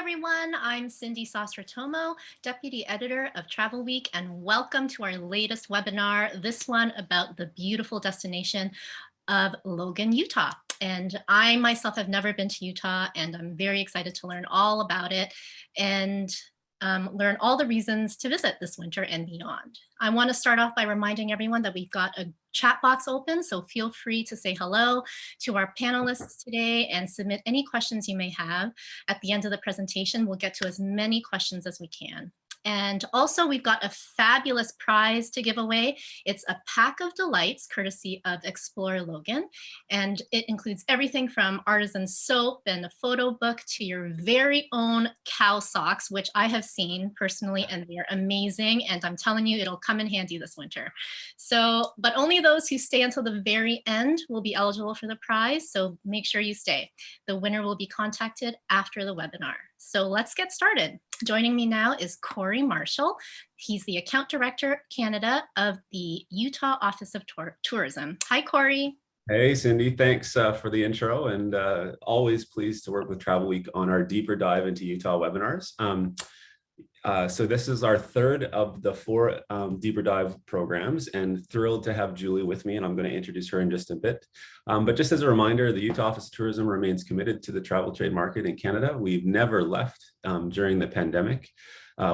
everyone. I'm Cindy Sosratomo, Deputy Editor of Travelweek, and welcome to our latest webinar, this one about the beautiful destination of Logan, Utah. And I myself have never been to Utah, and I'm very excited to learn all about it and learn all the reasons to visit this winter and beyond. I want to start off by reminding everyone that we've got a chat box open, so feel free to say hello to our panelists today and submit any questions you may have. At the end of the presentation, we'll get to as many questions as we can. And also, we've got a fabulous prize to give away. It's a pack of delights courtesy of Explore Logan. And it includes everything from artisan soap and a photo book to your very own cow socks, which I have seen personally, and they're amazing. And I'm telling you, it'll come in handy this winter. So, but only those who stay until the very end will be eligible for the prize. So make sure you stay. The winner will be contacted after the webinar. So let's get started. Joining me now is Corey Marshall. He's the Account Director, Canada of the Utah Office of Tourism. Hi, Corey. Hey, Cindy. Thanks for the intro, and always pleased to work with Travel Week on our deeper dive into Utah webinars. So this is our third of the four deeper dive programs, and thrilled to have Julie with me, and I'm going to introduce her in just a bit. But just as a reminder, the Utah Office of Tourism remains committed to the travel trade market in Canada. We've never left during the pandemic.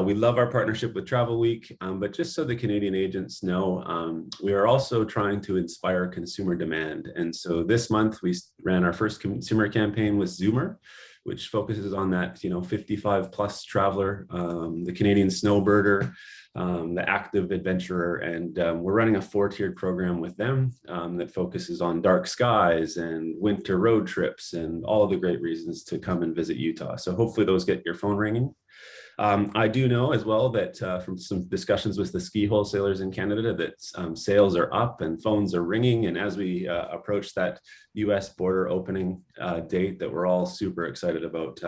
We love our partnership with Travel Week, but just so the Canadian agents know, we are also trying to inspire consumer demand. And so this month we ran our first consumer campaign with Zoomer, which focuses on that 55 plus traveler, the Canadian snowbirder, the active adventurer. And we're running a 4-tiered program with them that focuses on dark skies and winter road trips and all of the great reasons to come and visit Utah. So hopefully those get your phone ringing. I do know as well that from some discussions with the ski wholesalers in Canada that sales are up and phones are ringing. And as we approach that US border opening date that we're all super excited about,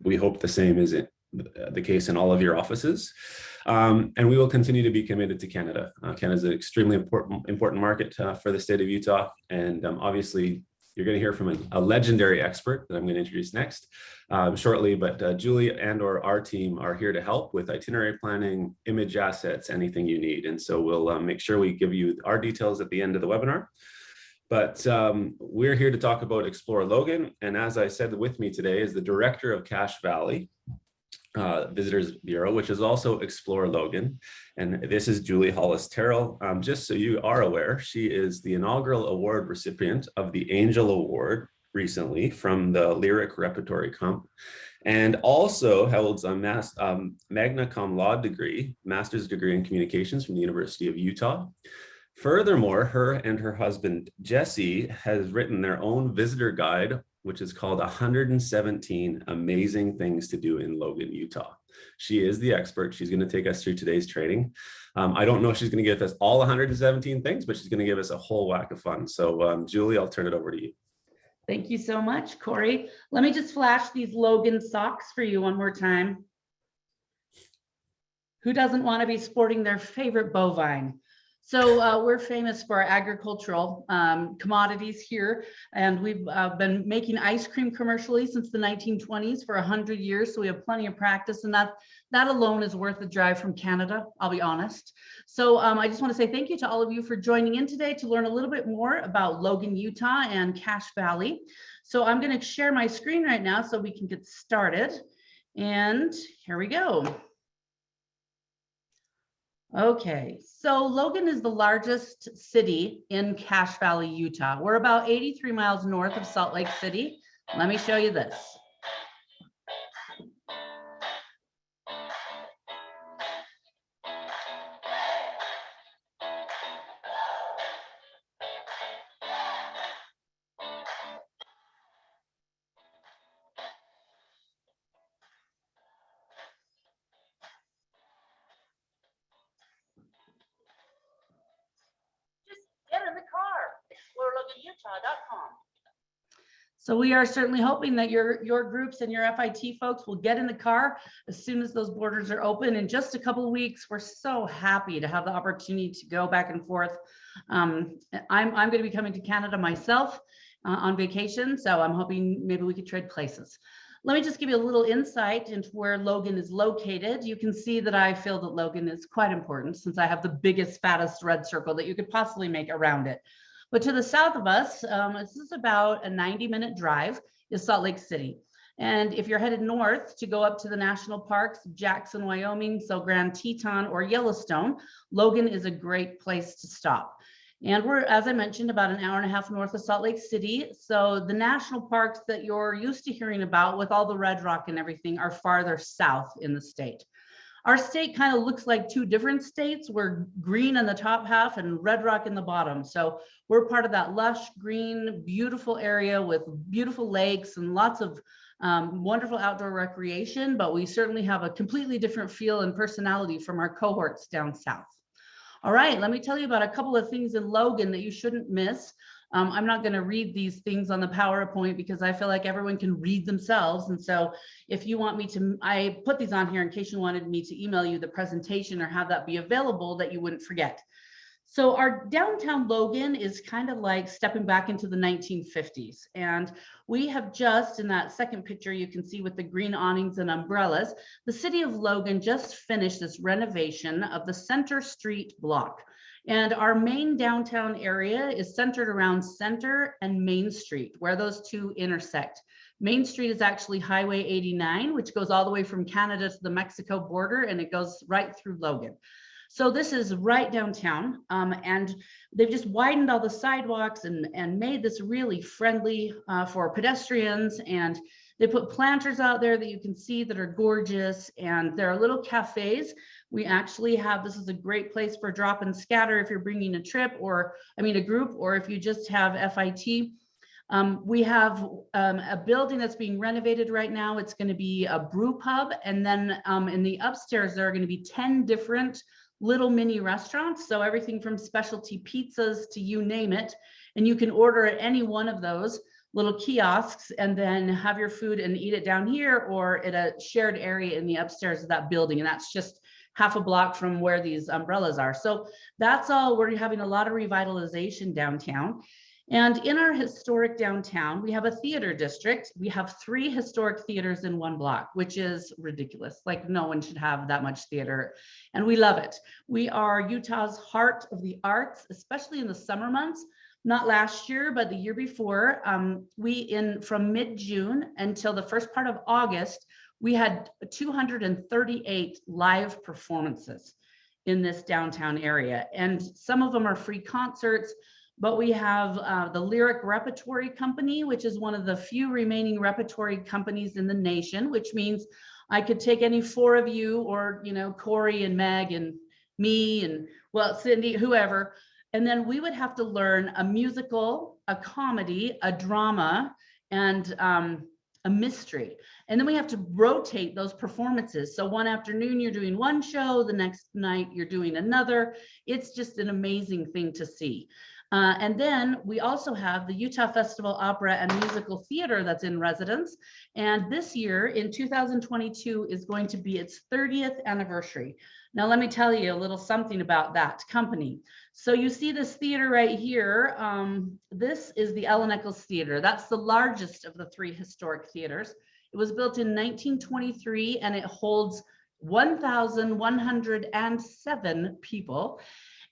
we hope the same is the case in all of your offices. And we will continue to be committed to Canada. Canada is an extremely important market for the state of Utah. And obviously, you're going to hear from a legendary expert that I'm going to introduce next shortly, but Julie and or our team are here to help with itinerary planning, image assets, anything you need. And so we'll make sure we give you our details at the end of the webinar. But we're here to talk about Explore Logan. And as I said, with me today is the director of Cache Valley Visitors Bureau, which is also Explore Logan. And this is Julie Hollist Terrill. Just so you are aware, she is the inaugural award recipient of the Angel Award recently from the Lyric Repertory Comp, and also holds a magna cum laude degree, master's degree in communications from the University of Utah. Furthermore, her and her husband, Jesse, has written their own visitor guide, which is called 117 Amazing Things to Do in Logan, Utah. She is the expert. She's going to take us through today's training. I don't know if she's going to give us all 117 things, but she's going to give us a whole whack of fun. So Julie, I'll turn it over to you. Thank you so much, Corey. Let me just flash these Logan socks for you one more time. Who doesn't want to be sporting their favorite bovine? So we're famous for our agricultural commodities here, and we've been making ice cream commercially since the 1920s for 100 years. So we have plenty of practice, and that alone is worth the drive from Canada, I'll be honest. So I just want to say thank you to all of you for joining in today to learn a little bit more about Logan, Utah and Cache Valley. So I'm going to share my screen right now so we can get started. And here we go. Okay, so Logan is the largest city in Cache Valley, Utah. We're about 83 miles north of Salt Lake City. Let me show you this. Get in the car, exploreloganutah.com. So we are certainly hoping that your groups and your FIT folks will get in the car as soon as those borders are open in just a couple of weeks. We're so happy to have the opportunity to go back and forth. I'm going to be coming to Canada myself on vacation, so I'm hoping maybe we could trade places. Let me just give you a little insight into where Logan is located. You can see that I feel that Logan is quite important since I have the biggest, fattest red circle that you could possibly make around it. But to the south of us, this is about a 90-minute drive, is Salt Lake City. And if you're headed north to go up to the national parks, Jackson, Wyoming, so Grand Teton or Yellowstone, Logan is a great place to stop. And we're, as I mentioned, about an hour and a half north of Salt Lake City. So the national parks that you're used to hearing about with all the red rock and everything are farther south in the state. Our state kind of looks like two different states. We're green in the top half and red rock in the bottom. So we're part of that lush, green, beautiful area with beautiful lakes and lots of wonderful outdoor recreation, but we certainly have a completely different feel and personality from our cohorts down south. All right, let me tell you about a couple of things in Logan that you shouldn't miss. I'm not going to read these things on the PowerPoint because I feel like everyone can read themselves. And so if you want me to, I put these on here in case you wanted me to email you the presentation or have that be available that you wouldn't forget. So our downtown Logan is kind of like stepping back into the 1950s. And we have just, in that second picture you can see with the green awnings and umbrellas, the city of Logan just finished this renovation of the Center Street block. And our main downtown area is centered around Center and Main Street, where those two intersect. Main Street is actually Highway 89, which goes all the way from Canada to the Mexico border, and it goes right through Logan. So this is right downtown, and they've just widened all the sidewalks and made this really friendly for pedestrians. And they put planters out there that you can see that are gorgeous. And there are little cafes. We actually have, this is a great place for drop and scatter if you're bringing a trip or, I mean, a group, or if you just have FIT. We have a building that's being renovated right now. It's going to be a brew pub. And then in the upstairs, there are going to be 10 different little mini restaurants. So everything from specialty pizzas to you name it. And you can order at any one of those little kiosks and then have your food and eat it down here or at a shared area in the upstairs of that building. And that's just half a block from where these umbrellas are. So that's all. We're having a lot of revitalization downtown. And in our historic downtown, we have a theater district. We have 3 historic theaters in one block, which is ridiculous. Like no one should have that much theater. And we love it. We are Utah's heart of the arts, especially in the summer months. Not last year, but the year before, from mid-June until the first part of August, we had 238 live performances in this downtown area. And some of them are free concerts. But we have the Lyric Repertory Company, which is one of the few remaining repertory companies in the nation, which means I could take any 4 of you or, you know, Corey and Meg and me and, well, Cindy, whoever, and then we would have to learn a musical, a comedy, a drama, and a mystery. And then we have to rotate those performances. So one afternoon you're doing one show, the next night you're doing another. It's just an amazing thing to see. And then we also have the Utah Festival Opera and Musical Theater that's in residence. And this year in 2022 is going to be its 30th anniversary. Now, let me tell you a little something about that company. So you see this theater right here. This is the Ellen Echols Theater. That's the largest of the 3 historic theaters. It was built in 1923 and it holds 1,107 people.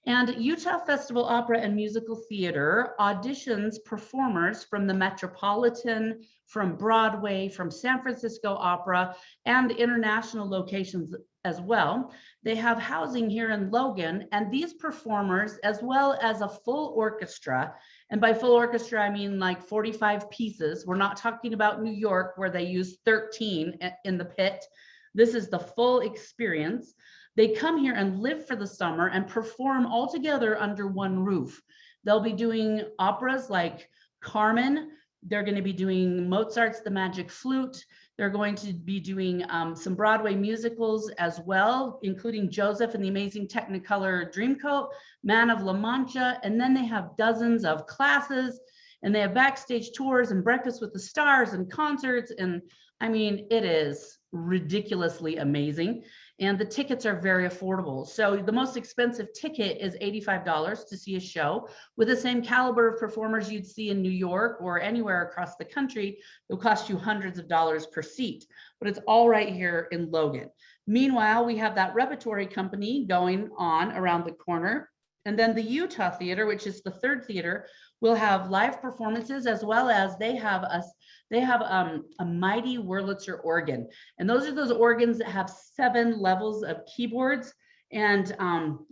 And Utah Festival Opera and Musical Theater auditions performers from the Metropolitan, from Broadway, from San Francisco Opera, and international locations as well. They have housing here in Logan, and these performers, as well as a full orchestra, and by full orchestra, I mean like 45 pieces. We're not talking about New York where they use 13 in the pit. This is the full experience. They come here and live for the summer and perform all together under one roof. They'll be doing operas like Carmen. They're going to be doing Mozart's The Magic Flute. They're going to be doing some Broadway musicals as well, including Joseph and the Amazing Technicolor Dreamcoat, Man of La Mancha, and then they have dozens of classes, and they have backstage tours and Breakfast with the Stars and concerts, and I mean, it is ridiculously amazing. and the tickets are very affordable. So the most expensive ticket is $85 to see a show. With the same caliber of performers you'd see in New York or anywhere across the country, it'll cost you hundreds of dollars per seat, but it's all right here in Logan. Meanwhile, we have that repertory company going on around the corner. And then the Utah Theater, which is the third theater, will have live performances, as well as they have a mighty Wurlitzer organ. And those are those organs that have 7 levels of keyboards. And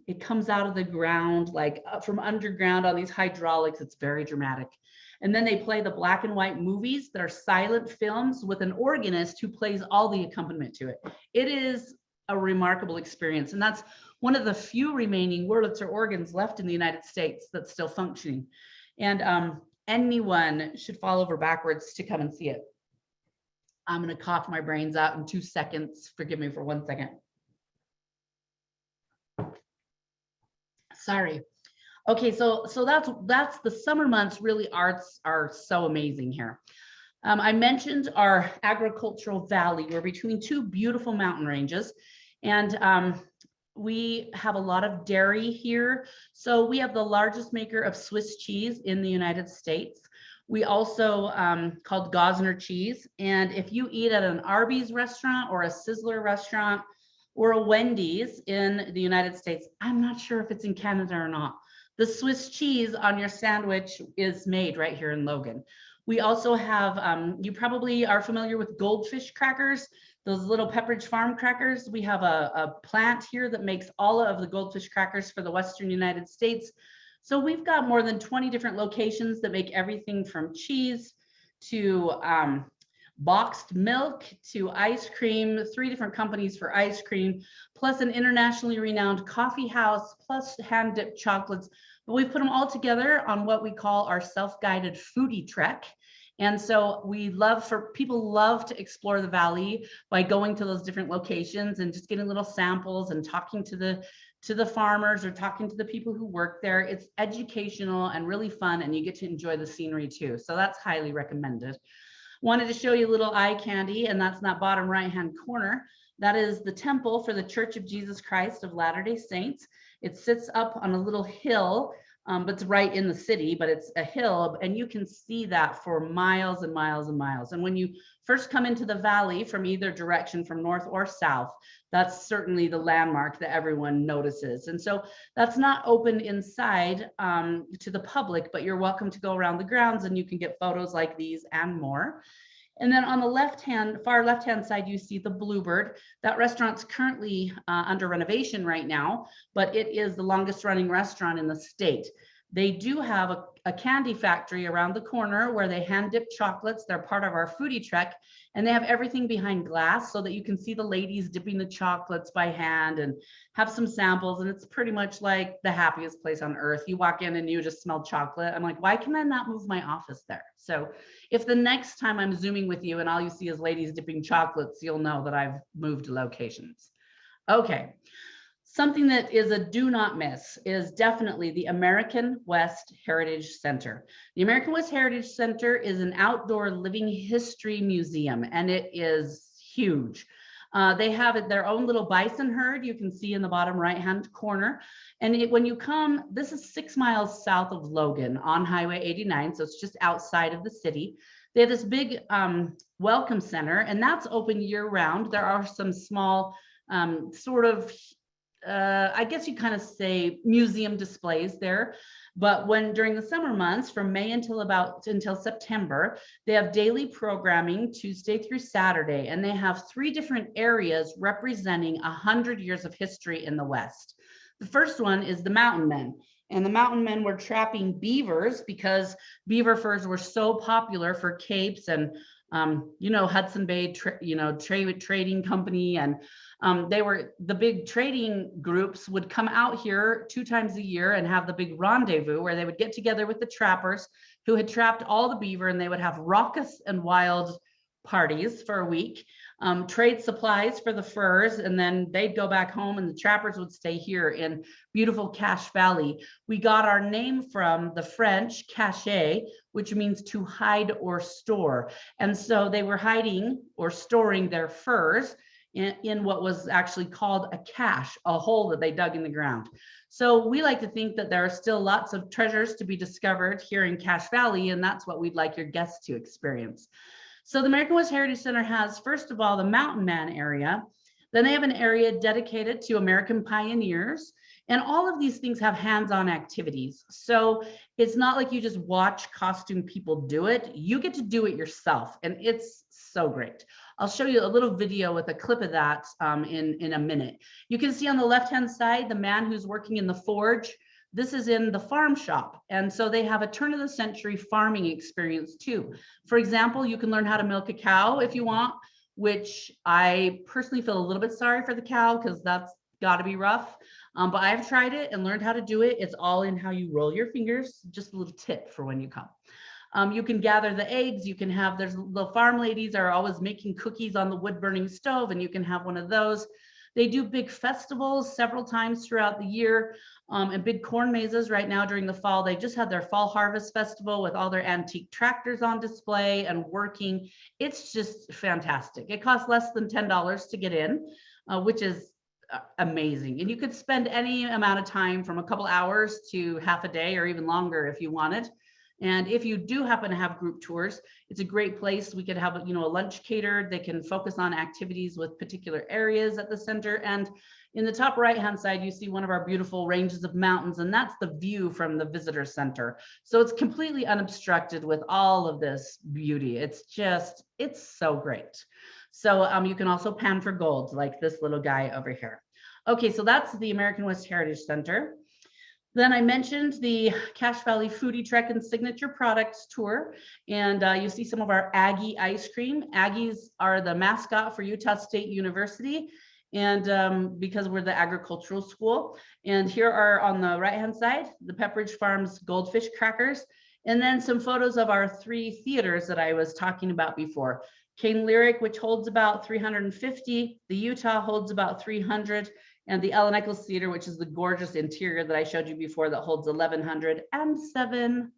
it comes out of the ground, like from underground on these hydraulics. It's very dramatic. And then they play the black and white movies that are silent films with an organist who plays all the accompaniment to it. It is a remarkable experience. And that's one of the few remaining Wurlitzer organs left in the United States that's still functioning. And anyone should fall over backwards to come and see it. I'm going to cough my brains out in 2 seconds. Forgive me for 1 second. Sorry. Okay, so that's the summer months. Really, arts are so amazing here. I mentioned our agricultural valley. We're between 2 beautiful mountain ranges, and we have a lot of dairy here. So we have the largest maker of Swiss cheese in the United States. We also called Gosner cheese. And if you eat at an Arby's restaurant or a Sizzler restaurant or a Wendy's in the United States, I'm not sure if it's in Canada or not, the Swiss cheese on your sandwich is made right here in Logan. We also have, you probably are familiar with Goldfish Crackers, those little Pepperidge Farm crackers. We have a plant here that makes all of the Goldfish Crackers for the Western United States. So we've got more than 20 different locations that make everything from cheese to boxed milk to ice cream, 3 different companies for ice cream, plus an internationally renowned coffee house, plus hand-dipped chocolates. But we put them all together on what we call our self-guided foodie trek. And so people love to explore the valley by going to those different locations and just getting little samples and talking to the farmers or talking to the people who work there. It's educational and really fun, and you get to enjoy the scenery too. So that's highly recommended. Wanted to show you a little eye candy, and that's in that bottom right-hand corner. That is the temple for the Church of Jesus Christ of Latter-day Saints. It sits up on a little hill, but it's right in the city, but it's a hill, and you can see that for miles and miles and miles. And when you first come into the valley from either direction, from north or south, that's certainly the landmark that everyone notices. And so that's not open inside to the public, but you're welcome to go around the grounds and you can get photos like these and more. And then on the far left-hand side, you see the Bluebird. That restaurant's currently under renovation right now, but it is the longest running restaurant in the state. They do have a candy factory around the corner where they hand dip chocolates. They're part of our foodie trek, and they have everything behind glass so that you can see the ladies dipping the chocolates by hand and have some samples. And it's pretty much like the happiest place on earth. You walk in and you just smell chocolate. I'm like, why can I not move my office there? So if the next time I'm Zooming with you and all you see is ladies dipping chocolates, you'll know that I've moved locations. Okay. Something that is a do not miss is definitely the American West Heritage Center. The American West Heritage Center is an outdoor living history museum, and it is huge. They have their own little bison herd you can see in the bottom right-hand corner. And when you come, this is 6 miles south of Logan on Highway 89, so it's just outside of the city. They have this big welcome center, and that's open year-round. There are some small I guess you kind of say museum displays there, but during the summer months from May until September, they have daily programming Tuesday through Saturday, and they have 3 different areas representing 100 years of history in the West. The first one is the Mountain Men. And the Mountain Men were trapping beavers because beaver furs were so popular for capes and Hudson Bay trading company, and the big trading groups would come out here 2 times a year and have the big rendezvous where they would get together with the trappers who had trapped all the beaver, and they would have raucous and wild parties for a week, trade supplies for the furs, and then they'd go back home and the trappers would stay here in beautiful Cache Valley. We got our name from the French cache, which means to hide or store. And so they were hiding or storing their furs in what was actually called a cache, a hole that they dug in the ground. So we like to think that there are still lots of treasures to be discovered here in Cache Valley, and that's what we'd like your guests to experience. So the American West Heritage Center has, first of all, the Mountain Man area. Then they have an area dedicated to American pioneers. And all of these things have hands-on activities. So it's not like you just watch costume people do it. You get to do it yourself, and it's so great. I'll show you a little video with a clip of that in a minute. You can see on the left-hand side, the man who's working in the forge. This is in the farm shop. And so they have a turn of the century farming experience too. For example, you can learn how to milk a cow if you want, which I personally feel a little bit sorry for the cow because that's gotta be rough. But I've tried it and learned how to do it. It's all in how you roll your fingers. Just a little tip for when you come. You can gather the eggs. You can have, there's the farm ladies are always making cookies on the wood burning stove, and you can have one of those. They do big festivals several times throughout the year, and big corn mazes. Right now during the fall, they just had their fall harvest festival with all their antique tractors on display and working. It's just fantastic. It costs less than $10 to get in, which is amazing. And you could spend any amount of time from a couple hours to half a day or even longer if you wanted. And if you do happen to have group tours, it's a great place. We could have, a lunch catered. They can focus on activities with particular areas at the center. And in the top right-hand side, you see one of our beautiful ranges of mountains, and that's the view from the visitor center. So it's completely unobstructed with all of this beauty. It's so great. So you can also pan for gold like this little guy over here. Okay, so that's the American West Heritage Center. Then I mentioned the Cache Valley Foodie Trek and Signature Products Tour, and you see some of our Aggie ice cream. Aggies are the mascot for Utah State University, and because we're the agricultural school. And here are on the right-hand side, the Pepperidge Farms Goldfish Crackers, and then some photos of our 3 theaters that I was talking about before. Kane Lyric, which holds about 350, the Utah holds about 300, and the Ellen Echols Theater, which is the gorgeous interior that I showed you before that holds 1,107.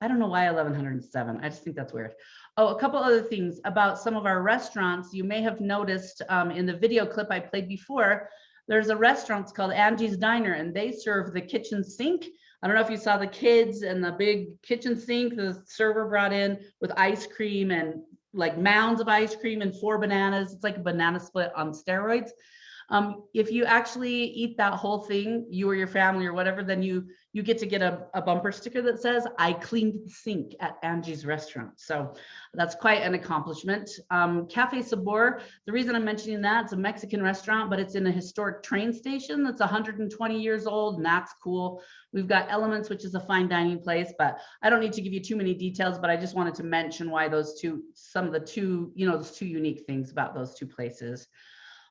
I don't know why 1,107. I just think that's weird. Oh, a couple other things about some of our restaurants. You may have noticed in the video clip I played before, there's a restaurant called Angie's Diner, and they serve the kitchen sink. I don't know if you saw the kids and the big kitchen sink the server brought in with ice cream and like mounds of ice cream and 4 bananas. It's like a banana split on steroids. If you actually eat that whole thing, you or your family or whatever, then you get to get a bumper sticker that says, "I cleaned the sink at Angie's restaurant." So that's quite an accomplishment. Cafe Sabor, the reason I'm mentioning that, it's a Mexican restaurant, but it's in a historic train station that's 120 years old, and that's cool. We've got Elements, which is a fine dining place, but I don't need to give you too many details, but I just wanted to mention why those two, those two unique things about those 2 places.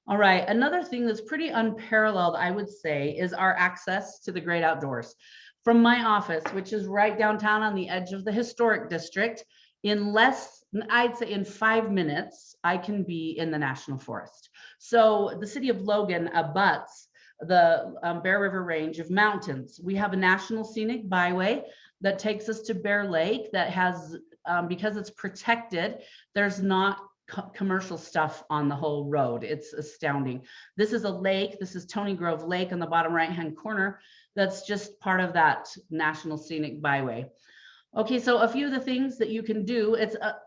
All right, another thing that's pretty unparalleled, I would say, is our access to the great outdoors. From my office, which is right downtown on the edge of the historic district, I'd say in 5 minutes, I can be in the National Forest. So the city of Logan abuts the Bear River range of mountains. We have a National Scenic Byway that takes us to Bear Lake that has, because it's protected, there's not commercial stuff on the whole road. It's astounding. This is a lake. This is Tony Grove Lake on the bottom right-hand corner. That's just part of that National Scenic Byway. Okay, so a few of the things that you can do.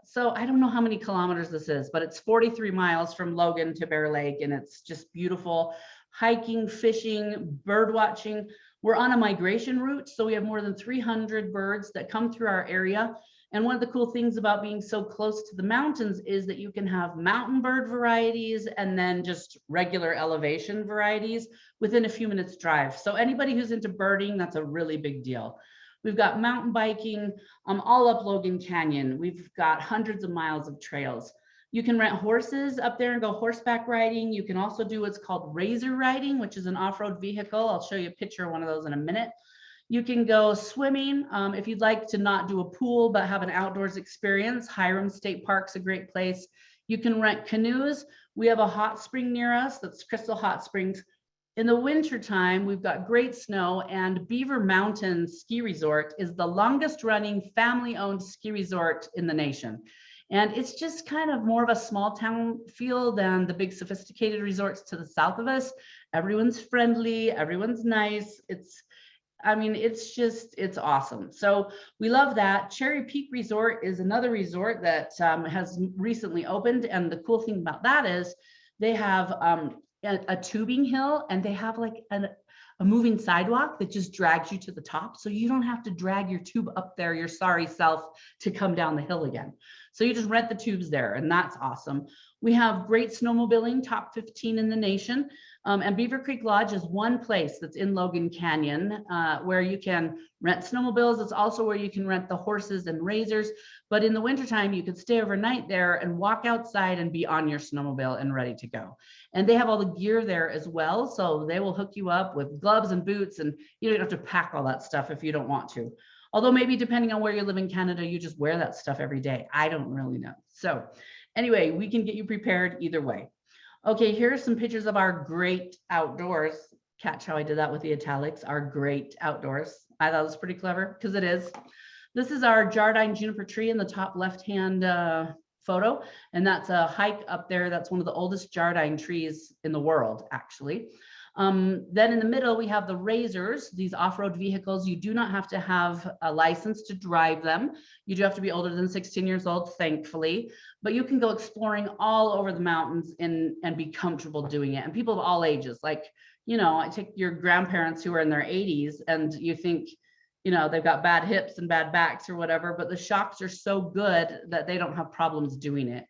So I don't know how many kilometers this is, but it's 43 miles from Logan to Bear Lake, and it's just beautiful. Hiking, fishing, bird watching. We're on a migration route, so we have more than 300 birds that come through our area. And one of the cool things about being so close to the mountains is that you can have mountain bird varieties and then just regular elevation varieties within a few minutes drive. So anybody who's into birding, that's a really big deal. We've got mountain biking all up Logan Canyon. We've got hundreds of miles of trails. You can rent horses up there and go horseback riding. You can also do what's called razor riding, which is an off-road vehicle. I'll show you a picture of one of those in a minute. You can go swimming if you'd like to not do a pool but have an outdoors experience. Hiram State Park's a great place. You can rent canoes. We have a hot spring near us that's Crystal Hot Springs. In the winter time, we've got great snow, and Beaver Mountain Ski Resort is the longest running family-owned ski resort in the nation. And it's just kind of more of a small town feel than the big sophisticated resorts to the south of us. Everyone's friendly, everyone's nice. It's awesome. So we love that. Cherry Peak Resort is another resort that has recently opened. And the cool thing about that is they have a tubing hill, and they have like a moving sidewalk that just drags you to the top. So you don't have to drag your tube up there, your sorry self, to come down the hill again. So you just rent the tubes there, and that's awesome. We have great snowmobiling, top 15 in the nation. And Beaver Creek Lodge is one place that's in Logan Canyon where you can rent snowmobiles. It's also where you can rent the horses and razors. But in the wintertime, you could stay overnight there and walk outside and be on your snowmobile and ready to go. And they have all the gear there as well. So they will hook you up with gloves and boots, and you don't have to pack all that stuff if you don't want to. Although maybe depending on where you live in Canada, you just wear that stuff every day. I don't really know. So anyway, we can get you prepared either way. Okay, here are some pictures of our great outdoors. Catch how I did that with the italics, our great outdoors. I thought it was pretty clever because it is. This is our Jardine juniper tree in the top left-hand photo. And that's a hike up there. That's one of the oldest Jardine trees in the world, actually. Then in the middle, we have the razors, these off-road vehicles. You do not have to have a license to drive them. You do have to be older than 16 years old, thankfully, but you can go exploring all over the mountains and be comfortable doing it. And people of all ages, like, you know, I take your grandparents who are in their 80s and you think, you know, they've got bad hips and bad backs or whatever, but the shocks are so good that they don't have problems doing it.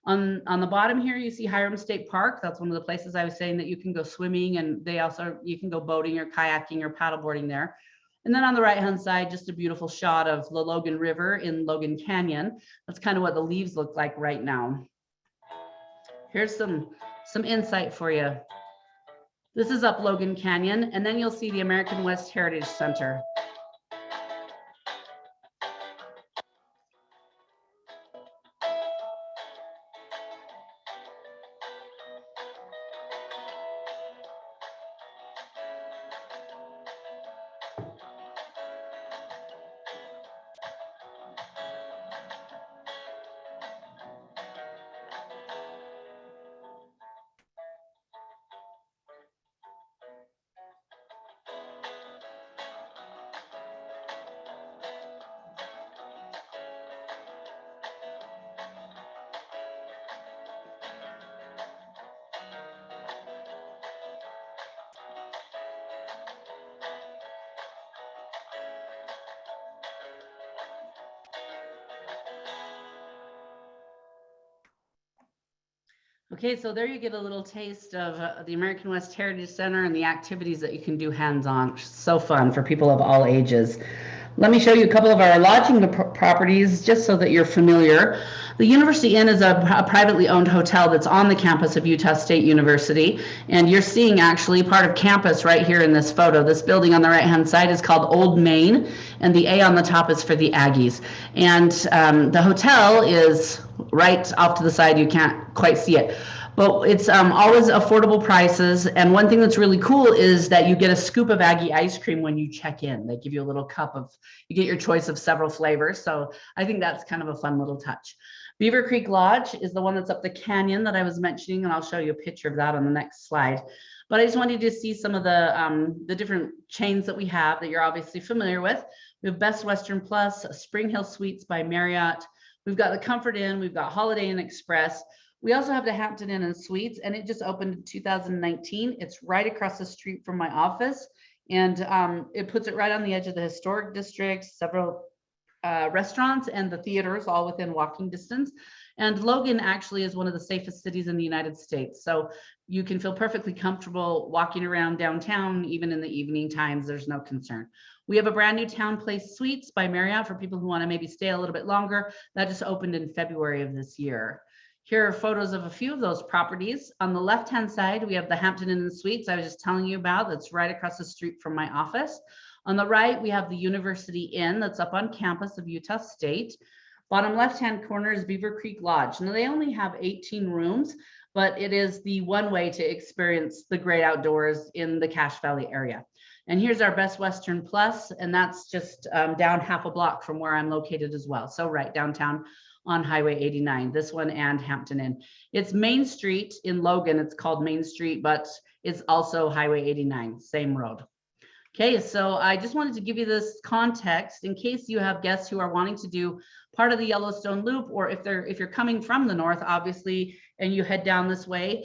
On the bottom here, you see Hiram State Park. That's one of the places I was saying that you can go swimming, and you can go boating or kayaking or paddleboarding there. And then on the right-hand side, just a beautiful shot of the Logan River in Logan Canyon. That's kind of what the leaves look like right now. Here's some insight for you. This is up Logan Canyon, and then you'll see the American West Heritage Center. Okay, so there you get a little taste of the American West Heritage Center and the activities that you can do hands-on. So fun for people of all ages. Let me show you a couple of our lodging properties just so that you're familiar. The University Inn is a privately owned hotel that's on the campus of Utah State University. And you're seeing actually part of campus right here in this photo. This building on the right-hand side is called Old Main, and the A on the top is for the Aggies. And the hotel is right off to the side. You can't quite see it. But it's always affordable prices. And one thing that's really cool is that you get a scoop of Aggie ice cream when you check in. They give you a little cup of, you get your choice of several flavors. So I think that's kind of a fun little touch. Beaver Creek Lodge is the one that's up the canyon that I was mentioning, and I'll show you a picture of that on the next slide. But I just wanted you to see some of the different chains that we have that you're obviously familiar with. We have Best Western Plus, Spring Hill Suites by Marriott. We've got the Comfort Inn, we've got Holiday Inn Express. We also have the Hampton Inn and Suites, and it just opened in 2019. It's right across the street from my office, and it puts it right on the edge of the historic district, several restaurants and the theaters all within walking distance. And Logan actually is one of the safest cities in the United States. So you can feel perfectly comfortable walking around downtown, even in the evening times, there's no concern. We have a brand new Town Place Suites by Marriott for people who want to maybe stay a little bit longer. That just opened in February of this year. Here are photos of a few of those properties. On the left-hand side, we have the Hampton Inn and Suites I was just telling you about. That's right across the street from my office. On the right, we have the University Inn that's up on campus of Utah State. Bottom left-hand corner is Beaver Creek Lodge. Now, they only have 18 rooms, but it is the one way to experience the great outdoors in the Cache Valley area. And here's our Best Western Plus, and that's just down half a block from where I'm located as well. So right downtown. on Highway 89, this one and Hampton Inn. It's Main Street in Logan. It's called Main Street, but it's also Highway 89, same road. Okay, so I just wanted to give you this context in case you have guests who are wanting to do part of the Yellowstone Loop, or if you're coming from the north, obviously, and you head down this way,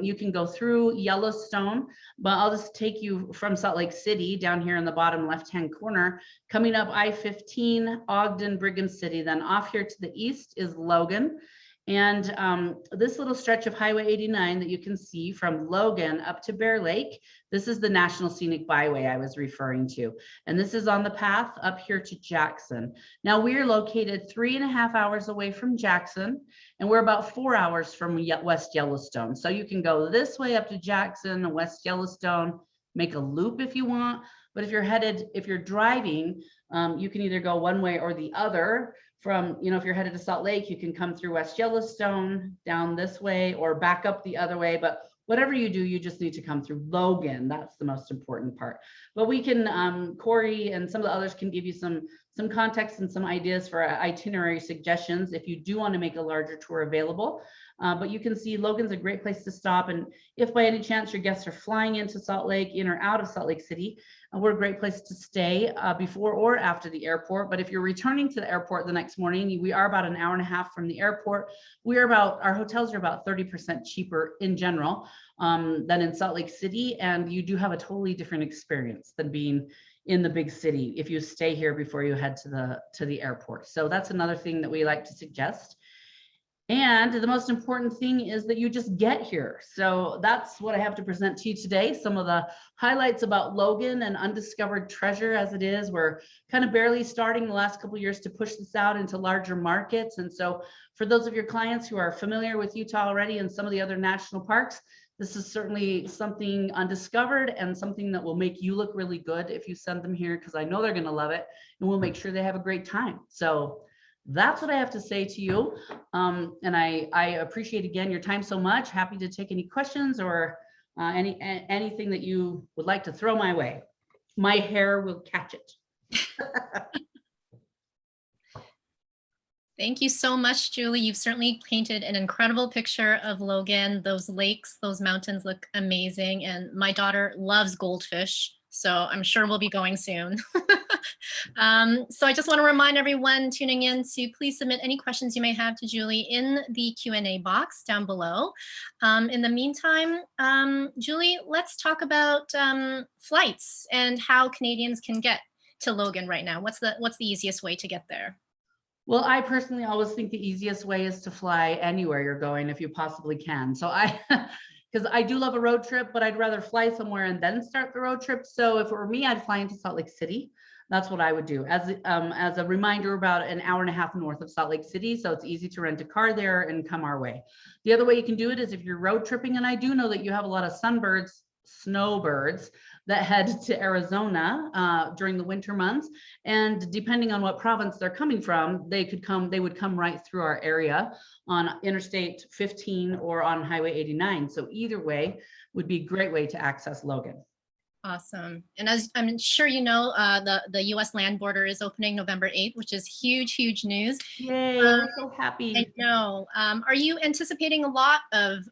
you can go through Yellowstone, but I'll just take you from Salt Lake City down here in the bottom left-hand corner, coming up I-15, Ogden, Brigham City, then off here to the east is Logan. And this little stretch of Highway 89 that you can see from Logan up to Bear Lake, this is the National Scenic Byway I was referring to. And this is on the path up here to Jackson. Now we are located 3.5 hours away from Jackson, and we're about 4 hours from West Yellowstone. So you can go this way up to Jackson and West Yellowstone, make a loop if you want. But if you're driving, you can either go one way or the other. From, if you're headed to Salt Lake, you can come through West Yellowstone down this way or back up the other way. But whatever you do, you just need to come through Logan. That's the most important part. But we can, Corey and some of the others can give you some context and some ideas for itinerary suggestions if you do want to make a larger tour available. But you can see Logan's a great place to stop. And if by any chance your guests are flying into Salt Lake, in or out of Salt Lake City, we're a great place to stay before or after the airport. But if you're returning to the airport the next morning, we are about an hour and a half from the airport. Our hotels are about 30% cheaper in general than in Salt Lake City. And you do have a totally different experience than being in the big city if you stay here before you head to the airport. So that's another thing that we like to suggest. And the most important thing is that you just get here. So that's what I have to present to you today. Some of the highlights about Logan and undiscovered treasure as it is. We're kind of barely starting the last couple of years to push this out into larger markets. And so for those of your clients who are familiar with Utah already and some of the other national parks, this is certainly something undiscovered and something that will make you look really good if you send them here, because I know they're going to love it and we'll make sure they have a great time. So that's what I have to say to you. And I appreciate again your time so much. Happy to take any questions or anything that you would like to throw my way. My hair will catch it. Thank you so much, Julie. You've certainly painted an incredible picture of Logan. Those lakes, those mountains look amazing. And my daughter loves goldfish, so I'm sure we'll be going soon. So I just want to remind everyone tuning in to please submit any questions you may have to Julie in the Q&A box down below. In the meantime, Julie, let's talk about flights and how Canadians can get to Logan right now. What's the easiest way to get there? Well, I personally always think the easiest way is to fly anywhere you're going if you possibly can. So because I do love a road trip, but I'd rather fly somewhere and then start the road trip. So if it were me, I'd fly into Salt Lake City. That's what I would do. As a reminder, about an hour and a half north of Salt Lake City, so it's easy to rent a car there and come our way. The other way you can do it is if you're road tripping, and I do know that you have a lot of snowbirds that head to Arizona during the winter months, and depending on what province they're coming from, they would come right through our area on Interstate 15 or on Highway 89. So either way would be a great way to access Logan. Awesome. And as I'm sure you know, the U.S. land border is opening November 8th, which is huge news. Yay, we're so happy. I know. Are you anticipating a lot of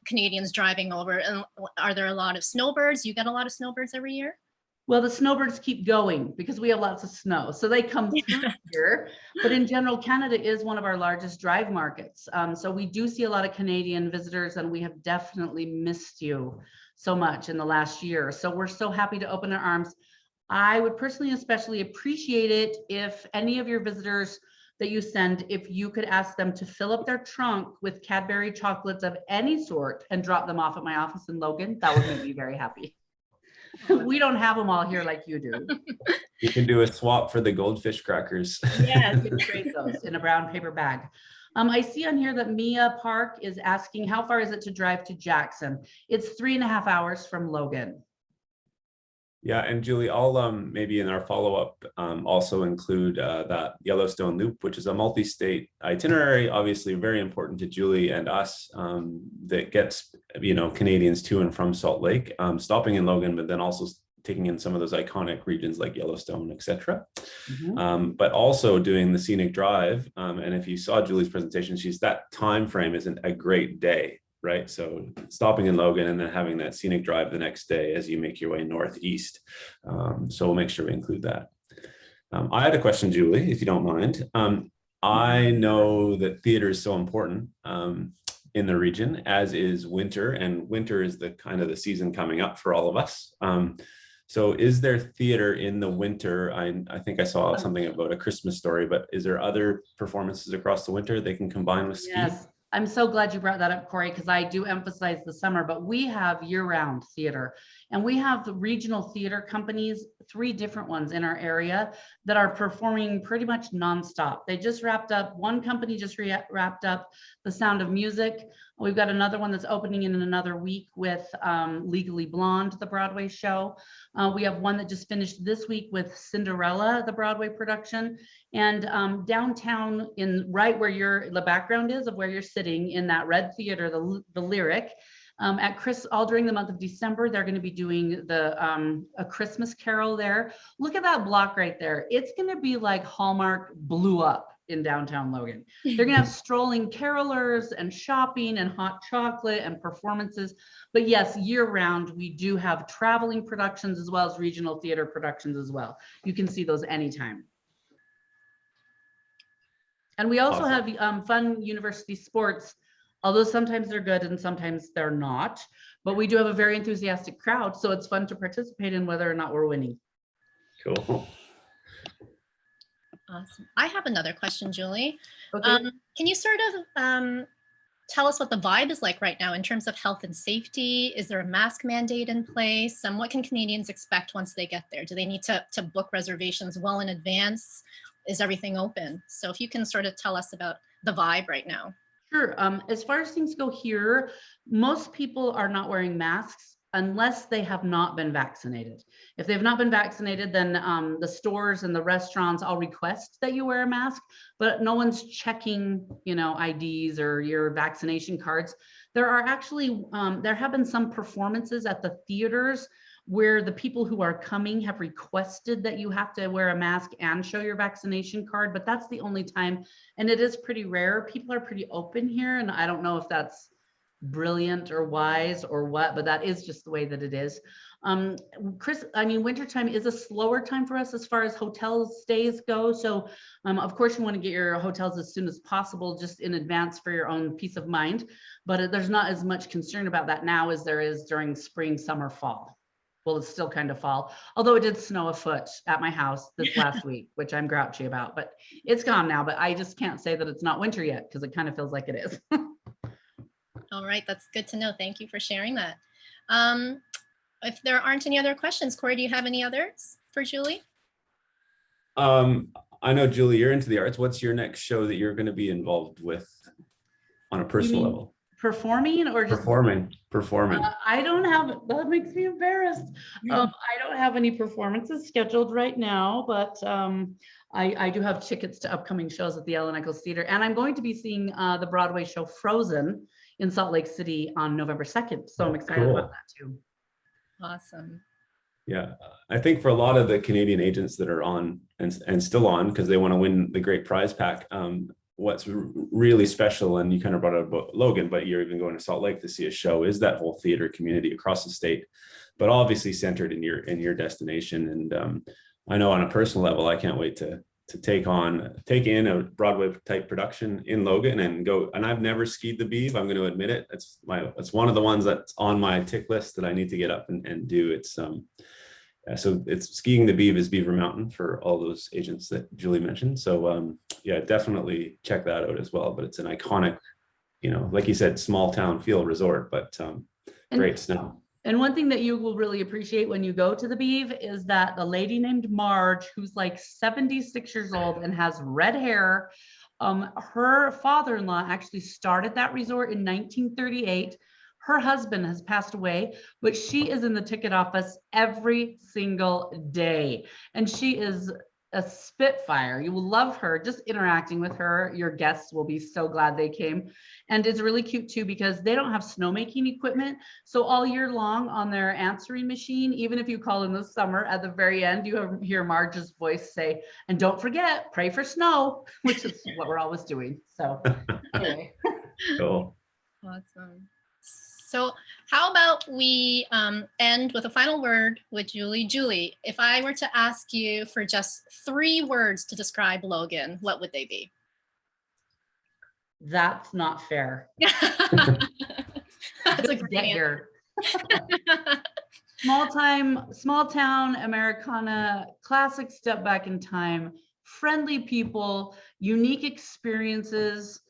Canadians driving over? And are there a lot of snowbirds? You get a lot of snowbirds every year? Well, the snowbirds keep going because we have lots of snow. So they come through here. But in general, Canada is one of our largest drive markets. So we do see a lot of Canadian visitors, and we have definitely missed you so much in the last year. So we're so happy to open our arms. I would personally especially appreciate it if any of your visitors that you send, if you could ask them to fill up their trunk with Cadbury chocolates of any sort and drop them off at my office in Logan. That would make me very happy. We don't have them all here like you do. You can do a swap for the Goldfish Crackers. Yes, you can trade those in a brown paper bag. I see on here that Mia Park is asking, how far is it to drive to Jackson? It's 3.5 hours from Logan. Yeah, and Julie, I'll maybe in our follow-up also include that Yellowstone Loop, which is a multi-state itinerary, obviously very important to Julie and us, that gets Canadians to and from Salt Lake, stopping in Logan, but then also taking in some of those iconic regions like Yellowstone, etc. Mhm. But also doing the scenic drive. And if you saw Julie's presentation, that time frame isn't a great day, right? So stopping in Logan and then having that scenic drive the next day as you make your way northeast. So we'll make sure we include that. I had a question, Julie, if you don't mind. I know that theater is so important in the region, as is winter, and winter is the kind of the season coming up for all of us. So is there theater in the winter? I think I saw something about a Christmas story, but is there other performances across the winter they can combine with ski? Yes, I'm so glad you brought that up, Corey, because I do emphasize the summer, but we have year-round theater, and we have the regional theater companies, 3 different ones in our area that are performing pretty much nonstop. They just wrapped up, one company just wrapped up The Sound of Music. We've got another one that's opening in another week with Legally Blonde, the Broadway show. We have one that just finished this week with Cinderella, the Broadway production. And downtown, in right where the background is of where you're sitting in that red theater, the Lyric, all during the month of December, they're going to be doing a Christmas Carol there. Look at that block right there. It's going to be like Hallmark blew up in downtown Logan. They're going to have strolling carolers and shopping and hot chocolate and performances. But yes, year round, we do have traveling productions as well as regional theater productions as well. You can see those anytime. And we also have fun university sports, although sometimes they're good and sometimes they're not. But we do have a very enthusiastic crowd, so it's fun to participate in whether or not we're winning. Cool. Awesome. I have another question, Julie. Okay. Can you sort of tell us what the vibe is like right now in terms of health and safety? Is there a mask mandate in place? And what can Canadians expect once they get there? Do they need to book reservations well in advance? Is everything open? So if you can sort of tell us about the vibe right now. Sure. As far as things go here, most people are not wearing masks unless they have not been vaccinated. If they've not been vaccinated, then the stores and the restaurants all request that you wear a mask, but no one's checking, IDs or your vaccination cards. There are actually, there have been some performances at the theaters where the people who are coming have requested that you have to wear a mask and show your vaccination card, but that's the only time. And it is pretty rare. People are pretty open here. And I don't know if that's brilliant or wise or what, but that is just the way that it is. Chris, wintertime is a slower time for us as far as hotel stays go. So of course you want to get your hotels as soon as possible, just in advance for your own peace of mind. But there's not as much concern about that now as there is during spring, summer, fall. Well, it's still kind of fall, although it did snow a foot at my house this last week, which I'm grouchy about, but it's gone now. But I just can't say that it's not winter yet because it kind of feels like it is. All right, that's good to know. Thank you for sharing that. If there aren't any other questions, Corey, do you have any others for Julie? I know, Julie, you're into the arts. What's your next show that you're going to be involved with on a personal level? Performing or just performing? I don't have, that makes me embarrassed. I don't have any performances scheduled right now, but I do have tickets to upcoming shows at the Ellen Echols Theater, and I'm going to be seeing the Broadway show Frozen in Salt Lake City on November 2nd. So I'm excited about that too. Awesome. Yeah, I think for a lot of the Canadian agents that are on and still on because they want to win the great prize pack, what's really special, and you kind of brought up about Logan, but you're even going to Salt Lake to see a show, is that whole theater community across the state, but obviously centered in your destination. And I know on a personal level, I can't wait to take in a Broadway type production in Logan and go. And I've never skied the Beaver. I'm going to admit it. It's one of the ones that's on my tick list that I need to get up and do. It's so it's skiing the Beaver is Beaver Mountain for all those agents that Julie mentioned. So yeah, definitely check that out as well. But it's an iconic, like you said, small town feel resort, but great snow. And one thing that you will really appreciate when you go to the Beaver is that the lady named Marge, who's like 76 years old and has red hair, her father-in-law actually started that resort in 1938. Her husband has passed away, but she is in the ticket office every single day. And she is a spitfire. You will love her. Just interacting with her. Your guests will be so glad they came. And it's really cute too because they don't have snowmaking equipment. So all year long on their answering machine, even if you call in the summer, at the very end, you hear Marge's voice say, and don't forget, pray for snow, which is what we're always doing. So anyway. Cool. Awesome. So how about we end with a final word with Julie. Julie, if I were to ask you for just 3 words to describe Logan, what would they be? That's not fair. That's a Just great get answer. here. Small town Americana, classic step back in time, friendly people, unique experiences.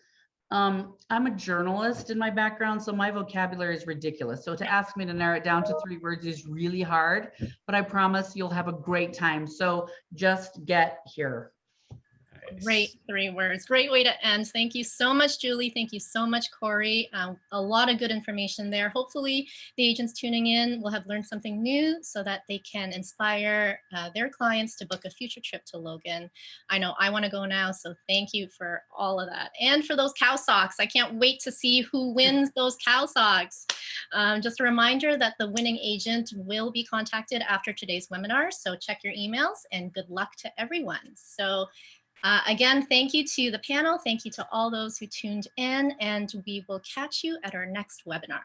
I'm a journalist in my background, so my vocabulary is ridiculous. So to ask me to narrow it down to 3 words is really hard, but I promise you'll have a great time. So just get here. Great 3 words. Great way to end. Thank you so much, Julie. Thank you so much, Corey. A lot of good information there. Hopefully the agents tuning in will have learned something new so that they can inspire their clients to book a future trip to Logan. I know I want to go now, so thank you for all of that. And for those cow socks, I can't wait to see who wins those cow socks. Just a reminder that the winning agent will be contacted after today's webinar, so check your emails and good luck to everyone. So again, thank you to the panel. Thank you to all those who tuned in, and we will catch you at our next webinar.